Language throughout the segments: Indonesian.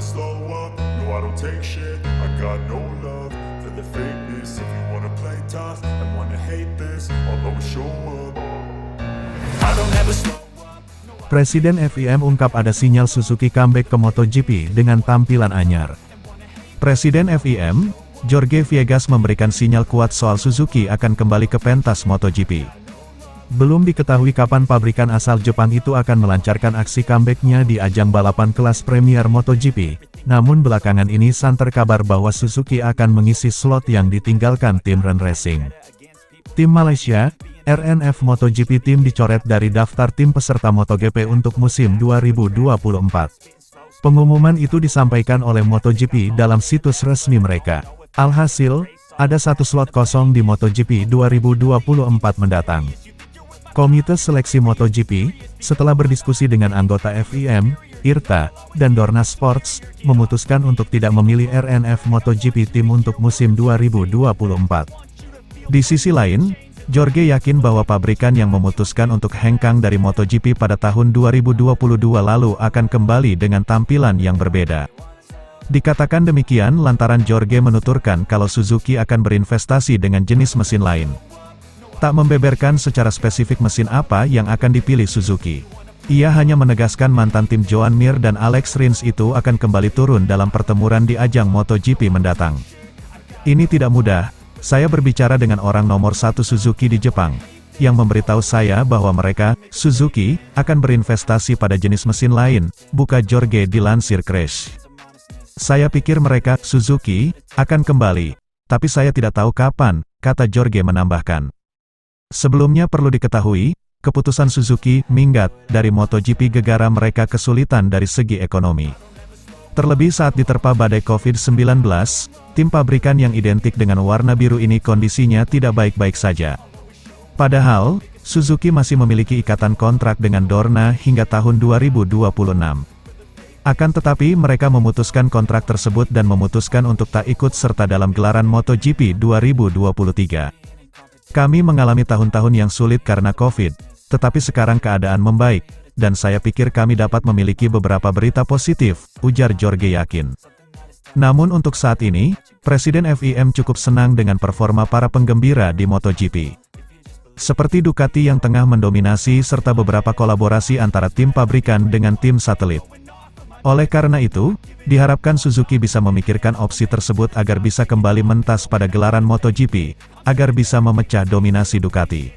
slow up, no I don't take shit. I got no love for the fakeness. If you wanna play tough and wanna hate this, I'll always show up. I don't ever slow. Presiden FIM ungkap ada sinyal Suzuki comeback ke MotoGP dengan tampilan anyar. Presiden FIM, Jorge Viegas memberikan sinyal kuat soal Suzuki akan kembali ke pentas MotoGP. Belum diketahui kapan pabrikan asal Jepang itu akan melancarkan aksi comeback-nya di ajang balapan kelas Premier MotoGP, namun belakangan ini santer kabar bahwa Suzuki akan mengisi slot yang ditinggalkan tim Ren Racing. Tim Malaysia, RNF MotoGP Team dicoret dari daftar tim peserta MotoGP untuk musim 2024. Pengumuman itu disampaikan oleh MotoGP dalam situs resmi mereka. Alhasil, ada satu slot kosong di MotoGP 2024 mendatang. Komite Seleksi MotoGP, setelah berdiskusi dengan anggota FIM, IRTA, dan Dorna Sports, memutuskan untuk tidak memilih RNF MotoGP Team untuk musim 2024. Di sisi lain, Jorge yakin bahwa pabrikan yang memutuskan untuk hengkang dari MotoGP pada tahun 2022 lalu akan kembali dengan tampilan yang berbeda. Dikatakan demikian lantaran Jorge menuturkan kalau Suzuki akan berinvestasi dengan jenis mesin lain. Tak membeberkan secara spesifik mesin apa yang akan dipilih Suzuki. Ia hanya menegaskan mantan tim Joan Mir dan Alex Rins itu akan kembali turun dalam pertempuran di ajang MotoGP mendatang. Ini tidak mudah. Saya berbicara dengan orang nomor satu Suzuki di Jepang, yang memberitahu saya bahwa mereka, Suzuki, akan berinvestasi pada jenis mesin lain, buka Jorge dilansir Crash. Saya pikir mereka, Suzuki, akan kembali, tapi saya tidak tahu kapan, kata Jorge menambahkan. Sebelumnya perlu diketahui, keputusan Suzuki minggat dari MotoGP gegara mereka kesulitan dari segi ekonomi. Terlebih saat diterpa badai COVID-19, tim pabrikan yang identik dengan warna biru ini kondisinya tidak baik-baik saja. Padahal, Suzuki masih memiliki ikatan kontrak dengan Dorna hingga tahun 2026. Akan tetapi mereka memutuskan kontrak tersebut dan memutuskan untuk tak ikut serta dalam gelaran MotoGP 2023. Kami mengalami tahun-tahun yang sulit karena COVID, tetapi sekarang keadaan membaik. Dan saya pikir kami dapat memiliki beberapa berita positif, ujar Jorge yakin. Namun untuk saat ini, Presiden FIM cukup senang dengan performa para penggembira di MotoGP. Seperti Ducati yang tengah mendominasi serta beberapa kolaborasi antara tim pabrikan dengan tim satelit. Oleh karena itu, diharapkan Suzuki bisa memikirkan opsi tersebut agar bisa kembali mentas pada gelaran MotoGP, agar bisa memecah dominasi Ducati.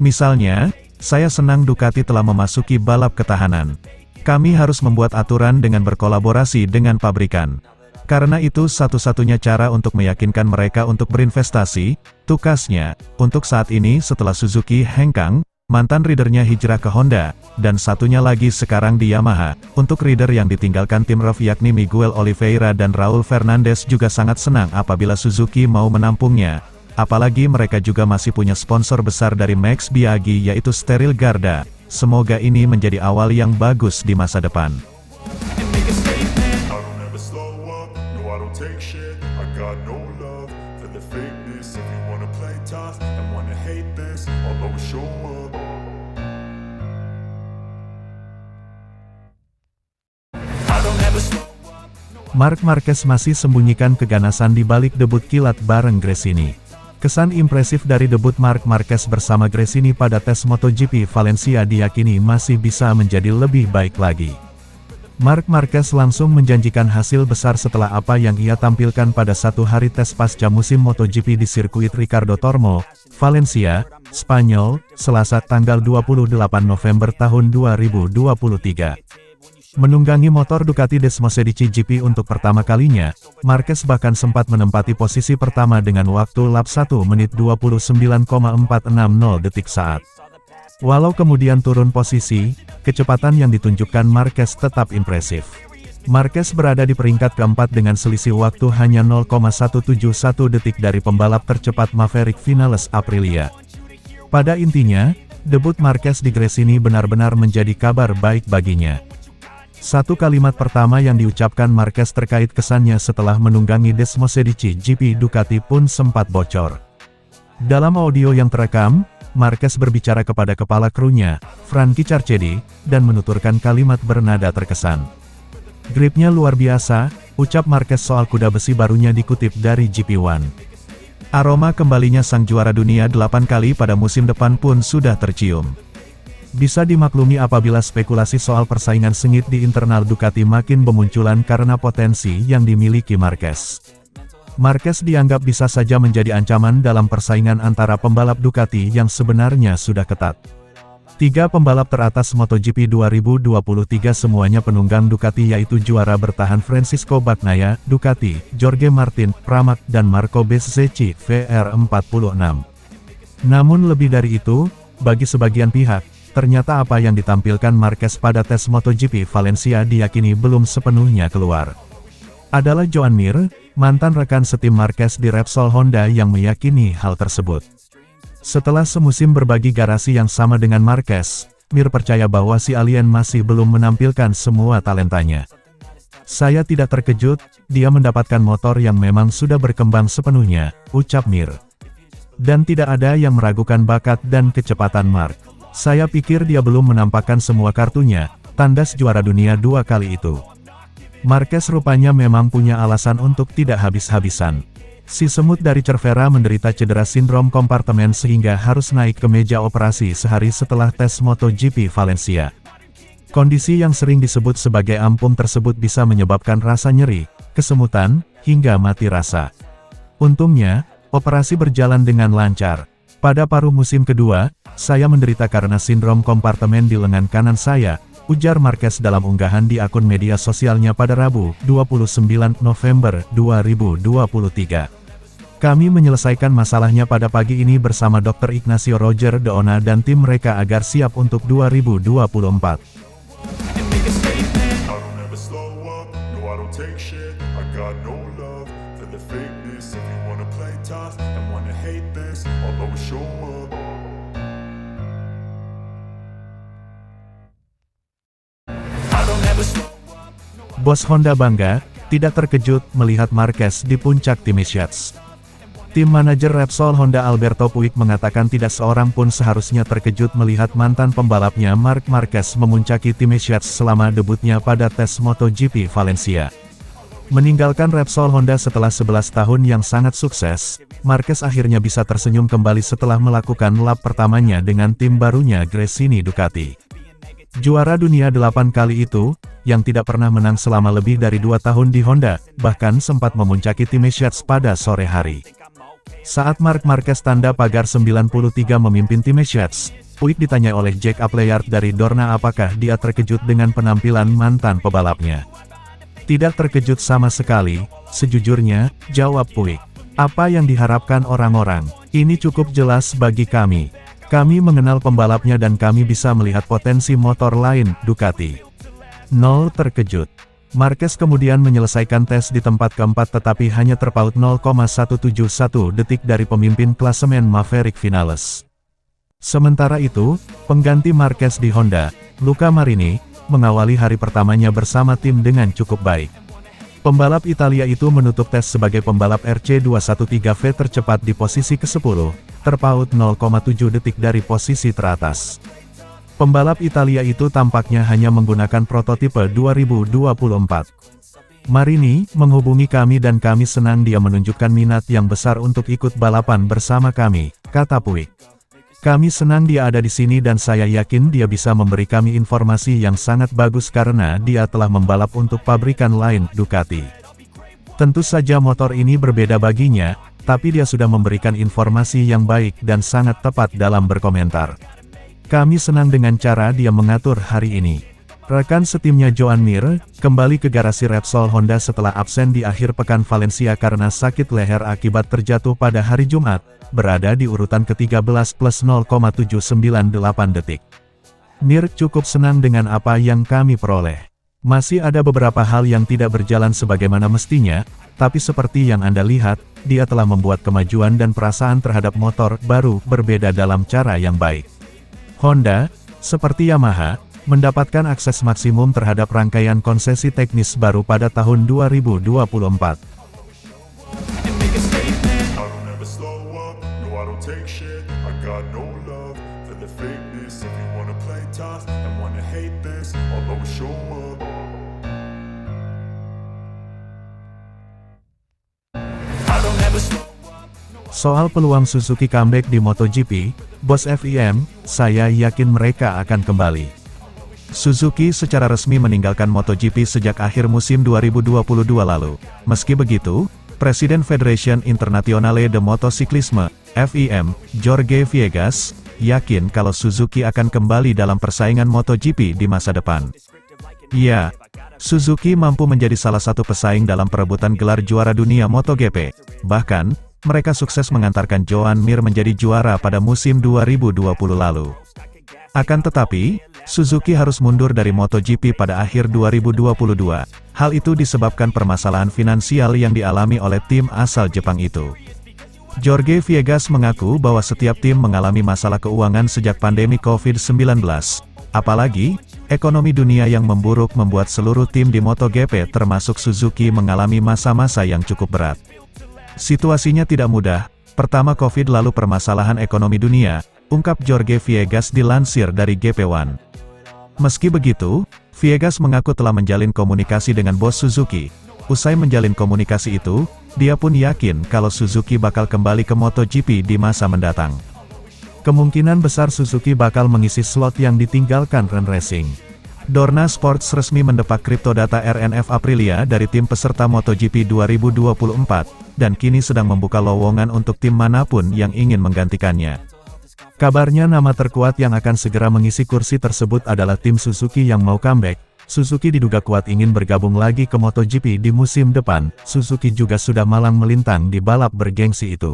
Misalnya, saya senang Ducati telah memasuki balap ketahanan. Kami harus membuat aturan dengan berkolaborasi dengan pabrikan. Karena itu satu-satunya cara untuk meyakinkan mereka untuk berinvestasi, tukasnya. Untuk saat ini setelah Suzuki hengkang, mantan ridernya hijrah ke Honda, dan satunya lagi sekarang di Yamaha. Untuk rider yang ditinggalkan tim ROV yakni Miguel Oliveira dan Raul Fernandez juga sangat senang apabila Suzuki mau menampungnya. Apalagi mereka juga masih punya sponsor besar dari Max Biaggi yaitu Steril Garda. Semoga ini menjadi awal yang bagus di masa depan. Marc Marquez masih sembunyikan keganasan di balik debut kilat bareng Gresini. Kesan impresif dari debut Marc Marquez bersama Gresini pada tes MotoGP Valencia diyakini masih bisa menjadi lebih baik lagi. Marc Marquez langsung menjanjikan hasil besar setelah apa yang ia tampilkan pada satu hari tes pasca musim MotoGP di sirkuit Ricardo Tormo, Valencia, Spanyol, Selasa tanggal 28 November tahun 2023. Menunggangi motor Ducati Desmosedici GP untuk pertama kalinya, Marquez bahkan sempat menempati posisi pertama dengan waktu lap 1 menit 29,460 detik saat. Walau kemudian turun posisi, kecepatan yang ditunjukkan Marquez tetap impresif. Marquez berada di peringkat keempat dengan selisih waktu hanya 0,171 detik dari pembalap tercepat Maverick Vinales Aprilia. Pada intinya, debut Marquez di Gresini benar-benar menjadi kabar baik baginya. Satu kalimat pertama yang diucapkan Marquez terkait kesannya setelah menunggangi Desmosedici GP Ducati pun sempat bocor. Dalam audio yang terekam, Marquez berbicara kepada kepala krunya, Frankie Carchedi, dan menuturkan kalimat bernada terkesan. Gripnya luar biasa, ucap Marquez soal kuda besi barunya dikutip dari GP1. Aroma kembalinya sang juara dunia 8 kali pada musim depan pun sudah tercium. Bisa dimaklumi apabila spekulasi soal persaingan sengit di internal Ducati makin bermunculan karena potensi yang dimiliki Marquez. Marquez dianggap bisa saja menjadi ancaman dalam persaingan antara pembalap Ducati yang sebenarnya sudah ketat. 3 pembalap teratas MotoGP 2023 semuanya penunggang Ducati yaitu juara bertahan Francisco Bagnaia, Ducati, Jorge Martin, Pramac dan Marco Bezzecchi, VR46. Namun lebih dari itu, bagi sebagian pihak, ternyata apa yang ditampilkan Marquez pada tes MotoGP Valencia diyakini belum sepenuhnya keluar. Adalah Joan Mir, mantan rekan setim Marquez di Repsol Honda yang meyakini hal tersebut. Setelah semusim berbagi garasi yang sama dengan Marquez, Mir percaya bahwa si alien masih belum menampilkan semua talentanya. Saya tidak terkejut, dia mendapatkan motor yang memang sudah berkembang sepenuhnya, ucap Mir. Dan tidak ada yang meragukan bakat dan kecepatan Mark. Saya pikir dia belum menampakkan semua kartunya, tandas juara dunia 2 kali itu. Marquez rupanya memang punya alasan untuk tidak habis-habisan. Si semut dari Cervera menderita cedera sindrom kompartemen sehingga harus naik ke meja operasi sehari setelah tes MotoGP Valencia. Kondisi yang sering disebut sebagai ampum tersebut bisa menyebabkan rasa nyeri, kesemutan, hingga mati rasa. Untungnya, operasi berjalan dengan lancar. Pada paruh musim kedua, saya menderita karena sindrom kompartemen di lengan kanan saya, ujar Marquez dalam unggahan di akun media sosialnya pada Rabu, 29 November 2023. Kami menyelesaikan masalahnya pada pagi ini bersama Dr. Ignacio Roger de Ona dan tim mereka agar siap untuk 2024. Bos Honda bangga, tidak terkejut melihat Marquez di puncak Team Shots. Tim manajer Repsol Honda Alberto Puig mengatakan tidak seorang pun seharusnya terkejut melihat mantan pembalapnya Marc Marquez memuncaki Team Shots selama debutnya pada tes MotoGP Valencia. Meninggalkan Repsol Honda setelah 11 tahun yang sangat sukses, Marquez akhirnya bisa tersenyum kembali setelah melakukan lap pertamanya dengan tim barunya Gresini Ducati. Juara dunia 8 kali itu, yang tidak pernah menang selama lebih dari 2 tahun di Honda, bahkan sempat memuncaki Team Shots pada sore hari. Saat Marc Marquez tanda pagar 93 memimpin Team Shots, Puig ditanya oleh Jack Appleyard dari Dorna apakah dia terkejut dengan penampilan mantan pebalapnya. Tidak terkejut sama sekali, sejujurnya, jawab Puig. Apa yang diharapkan orang-orang, ini cukup jelas bagi kami. Kami mengenal pembalapnya dan kami bisa melihat potensi motor lain, Ducati. Nol terkejut. Marquez kemudian menyelesaikan tes di tempat keempat tetapi hanya terpaut 0,171 detik dari pemimpin klasemen Maverick Vinales. Sementara itu, pengganti Marquez di Honda, Luca Marini, mengawali hari pertamanya bersama tim dengan cukup baik. Pembalap Italia itu menutup tes sebagai pembalap RC213V tercepat di posisi ke-10, terpaut 0,7 detik dari posisi teratas. Pembalap Italia itu tampaknya hanya menggunakan prototipe 2024. Marini menghubungi kami dan kami senang dia menunjukkan minat yang besar untuk ikut balapan bersama kami, kata Puig. Kami senang dia ada di sini dan saya yakin dia bisa memberi kami informasi yang sangat bagus karena dia telah membalap untuk pabrikan lain, Ducati. Tentu saja motor ini berbeda baginya, tapi dia sudah memberikan informasi yang baik dan sangat tepat dalam berkomentar. Kami senang dengan cara dia mengatur hari ini. Rekan setimnya Joan Mir, kembali ke garasi Repsol Honda setelah absen di akhir pekan Valencia karena sakit leher akibat terjatuh pada hari Jumat, berada di urutan ke-13 plus 0,798 detik. Mir cukup senang dengan apa yang kami peroleh. Masih ada beberapa hal yang tidak berjalan sebagaimana mestinya, tapi seperti yang Anda lihat, dia telah membuat kemajuan dan perasaan terhadap motor baru berbeda dalam cara yang baik. Honda, seperti Yamaha, mendapatkan akses maksimum terhadap rangkaian konsesi teknis baru pada tahun 2024. Soal peluang Suzuki comeback di MotoGP, Bos FIM, saya yakin mereka akan kembali. Suzuki secara resmi meninggalkan MotoGP sejak akhir musim 2022 lalu. Meski begitu, Presiden Federation Internationale de Motociclisme, FIM, Jorge Viegas, yakin kalau Suzuki akan kembali dalam persaingan MotoGP di masa depan. Ya, Suzuki mampu menjadi salah satu pesaing dalam perebutan gelar juara dunia MotoGP. Bahkan, mereka sukses mengantarkan Joan Mir menjadi juara pada musim 2020 lalu. Akan tetapi, Suzuki harus mundur dari MotoGP pada akhir 2022. Hal itu disebabkan permasalahan finansial yang dialami oleh tim asal Jepang itu. Jorge Viegas mengaku bahwa setiap tim mengalami masalah keuangan sejak pandemi COVID-19. Apalagi, ekonomi dunia yang memburuk membuat seluruh tim di MotoGP termasuk Suzuki mengalami masa-masa yang cukup berat. Situasinya tidak mudah, pertama COVID lalu permasalahan ekonomi dunia, ungkap Jorge Viegas dilansir dari GP1. Meski begitu, Viegas mengaku telah menjalin komunikasi dengan bos Suzuki. Usai menjalin komunikasi itu, dia pun yakin kalau Suzuki bakal kembali ke MotoGP di masa mendatang. Kemungkinan besar Suzuki bakal mengisi slot yang ditinggalkan Ren Racing. Dorna Sports resmi mendepak Cryptodata RNF Aprilia dari tim peserta MotoGP 2024, dan kini sedang membuka lowongan untuk tim manapun yang ingin menggantikannya. Kabarnya nama terkuat yang akan segera mengisi kursi tersebut adalah tim Suzuki yang mau comeback. Suzuki diduga kuat ingin bergabung lagi ke MotoGP di musim depan. Suzuki juga sudah malang melintang di balap bergengsi itu.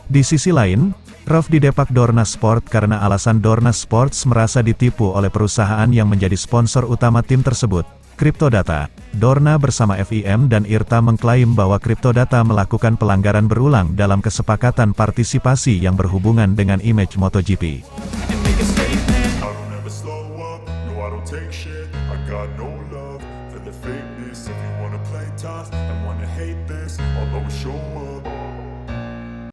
Di sisi lain, Rov didepak Dorna Sport karena alasan Dorna Sports merasa ditipu oleh perusahaan yang menjadi sponsor utama tim tersebut, Cryptodata. Dorna bersama FIM dan IRTA mengklaim bahwa Cryptodata melakukan pelanggaran berulang dalam kesepakatan partisipasi yang berhubungan dengan image MotoGP. Take shit, I got no love for the fakeness. If you wanna play tough and wanna hate this, I'll always show up.